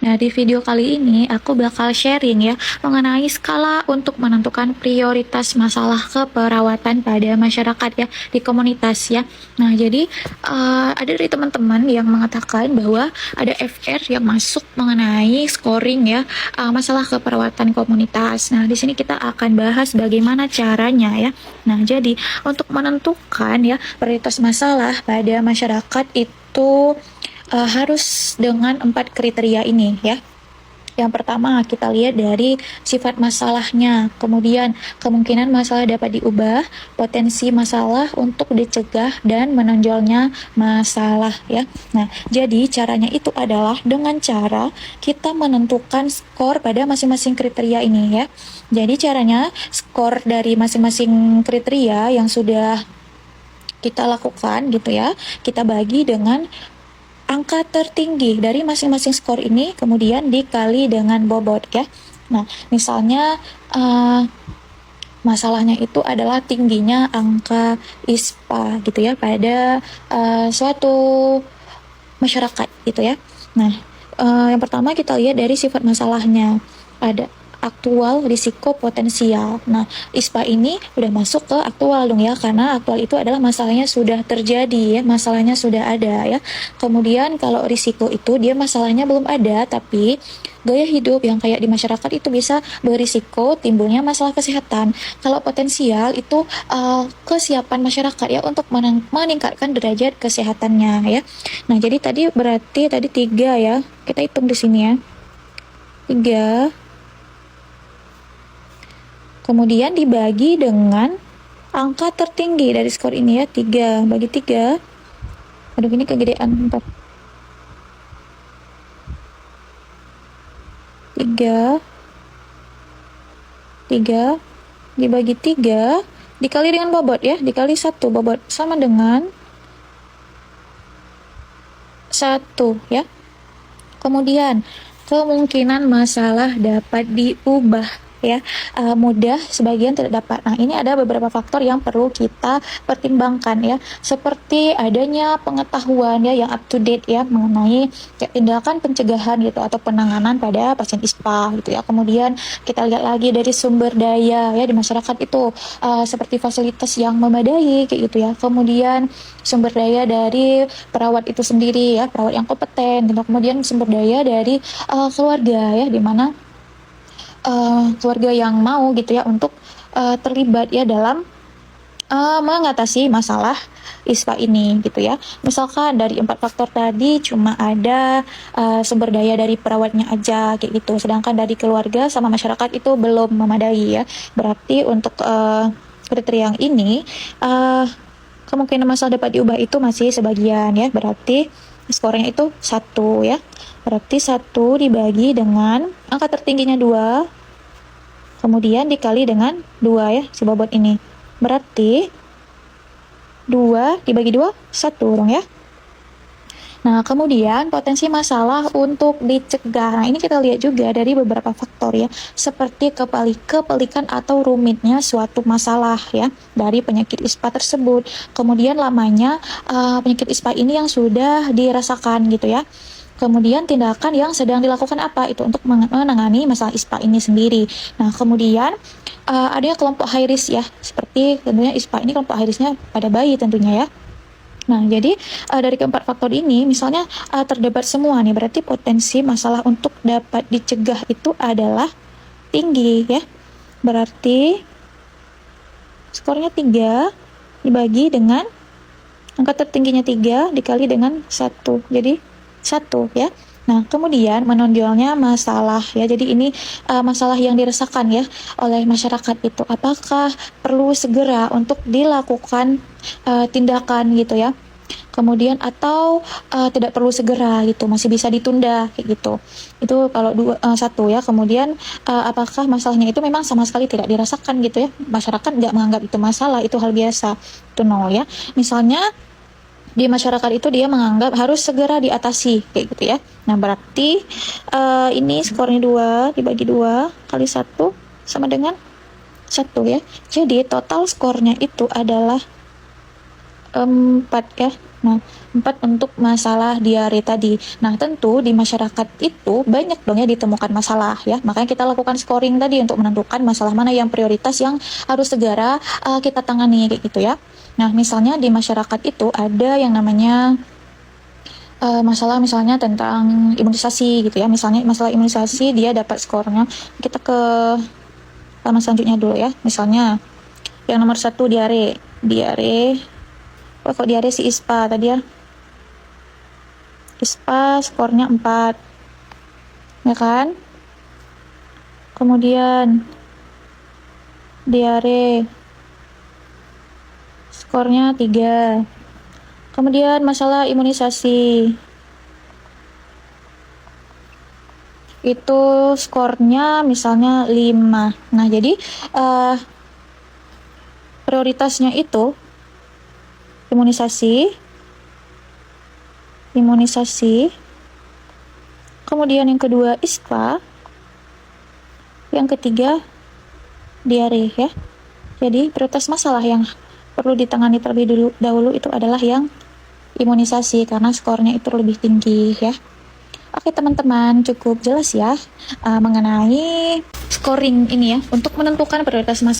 Nah, di video kali ini aku bakal sharing ya mengenai skala untuk menentukan prioritas masalah keperawatan pada masyarakat ya di komunitas ya. Nah, jadi ada dari teman-teman yang mengatakan bahwa ada FR yang masuk mengenai scoring ya masalah keperawatan komunitas. Nah, di sini kita akan bahas bagaimana caranya ya. Nah, jadi untuk menentukan ya prioritas masalah pada masyarakat itu harus dengan 4 kriteria ini ya. Yang pertama kita lihat dari sifat masalahnya, kemudian kemungkinan masalah dapat diubah, potensi masalah untuk dicegah, dan menonjolnya masalah ya. Nah, jadi caranya itu adalah dengan cara kita menentukan skor pada masing-masing kriteria ini ya. Jadi caranya skor dari masing-masing kriteria yang sudah kita lakukan gitu ya, kita bagi dengan angka tertinggi dari masing-masing skor ini kemudian dikali dengan bobot ya. Nah, misalnya masalahnya itu adalah tingginya angka ISPA gitu ya pada suatu masyarakat gitu ya. Nah, yang pertama kita lihat dari sifat masalahnya. Ada aktual, risiko, potensial. Nah, ISPA ini udah masuk ke aktual dong ya, karena aktual itu adalah masalahnya sudah terjadi ya, masalahnya sudah ada ya. Kemudian kalau risiko itu dia masalahnya belum ada, tapi gaya hidup yang kayak di masyarakat itu bisa berisiko timbulnya masalah kesehatan. Kalau potensial itu kesiapan masyarakat ya untuk meningkatkan derajat kesehatannya ya. Nah, jadi berarti tadi 3 ya. Kita hitung di sini ya. 3. Kemudian dibagi dengan angka tertinggi dari skor ini ya, 3 bagi 3. Aduh, ini kegedean, 4. 3 dibagi 3 dikali dengan bobot ya, dikali 1 bobot sama dengan 1 ya. Kemudian kemungkinan masalah dapat diubah ya, mudah, sebagian tidak dapat. Nah, ini ada beberapa faktor yang perlu kita pertimbangkan ya, seperti adanya pengetahuan ya yang up to date ya mengenai tindakan pencegahan gitu atau penanganan pada pasien ISPA gitu ya. Kemudian kita lihat lagi dari sumber daya ya di masyarakat itu, seperti fasilitas yang memadai kayak gitu ya. Kemudian sumber daya dari perawat itu sendiri ya, perawat yang kompeten gitu. Kemudian sumber daya dari keluarga ya, di mana keluarga yang mau gitu ya untuk terlibat ya dalam mengatasi masalah ISPA ini gitu ya. Misalkan dari 4 faktor tadi cuma ada sumber daya dari perawatnya aja kayak gitu, sedangkan dari keluarga sama masyarakat itu belum memadai ya. Berarti untuk kriteria yang ini kemungkinan masalah dapat diubah itu masih sebagian ya, berarti skornya itu 1 ya. Berarti 1 dibagi dengan angka tertingginya 2, kemudian dikali dengan 2 ya, si bobot ini. Berarti 2 dibagi 2, 1 dong ya. Nah, kemudian potensi masalah untuk dicegah. Nah, ini kita lihat juga dari beberapa faktor ya, seperti kepelikan atau rumitnya suatu masalah ya dari penyakit ISPA tersebut. Kemudian lamanya penyakit ISPA ini yang sudah dirasakan gitu ya. Kemudian tindakan yang sedang dilakukan apa itu untuk menangani masalah ISPA ini sendiri. Nah, kemudian adanya kelompok high risk ya, seperti tentunya ISPA ini kelompok high risknya pada bayi tentunya ya. Nah, jadi dari keempat faktor ini, misalnya terdapat semua nih, berarti potensi masalah untuk dapat dicegah itu adalah tinggi ya. Berarti skornya 3 dibagi dengan angka tertingginya 3 dikali dengan 1. Jadi 1 ya. Nah, kemudian menonjolnya masalah ya. Jadi ini masalah yang dirasakan ya oleh masyarakat itu. Apakah perlu segera untuk dilakukan tindakan gitu ya. Kemudian atau tidak perlu segera gitu, masih bisa ditunda kayak gitu. Itu kalau 1 ya. Kemudian apakah masalahnya itu memang sama sekali tidak dirasakan gitu ya. Masyarakat nggak menganggap itu masalah, itu hal biasa. Itu 0 ya. Misalnya di masyarakat itu dia menganggap harus segera diatasi kayak gitu ya. Nah, berarti ini skornya 2 dibagi 2 kali 1 sama dengan 1 ya. Jadi total skornya itu adalah 4 ya. Nah, 4 untuk masalah diare tadi. Nah, tentu di masyarakat itu banyak dong ya ditemukan masalah ya. Makanya kita lakukan scoring tadi untuk menentukan masalah mana yang prioritas yang harus segera kita tangani kayak gitu ya. Nah, misalnya di masyarakat itu ada yang namanya masalah misalnya tentang imunisasi gitu ya. Misalnya masalah imunisasi dia dapat skornya. Kita ke halaman selanjutnya dulu ya. Misalnya yang nomor 1 diare. Oh, kok diare si ISPA tadi ya. ISPA skornya 4. Ya kan? Kemudian diare skornya 3. Kemudian masalah imunisasi. Itu skornya misalnya 5. Nah, jadi prioritasnya itu imunisasi, kemudian yang kedua ISPA, yang ketiga diare ya. Jadi prioritas masalah yang perlu ditangani terlebih dahulu itu adalah yang imunisasi karena skornya itu lebih tinggi ya. Oke teman-teman, cukup jelas ya mengenai scoring ini ya untuk menentukan prioritas masalah.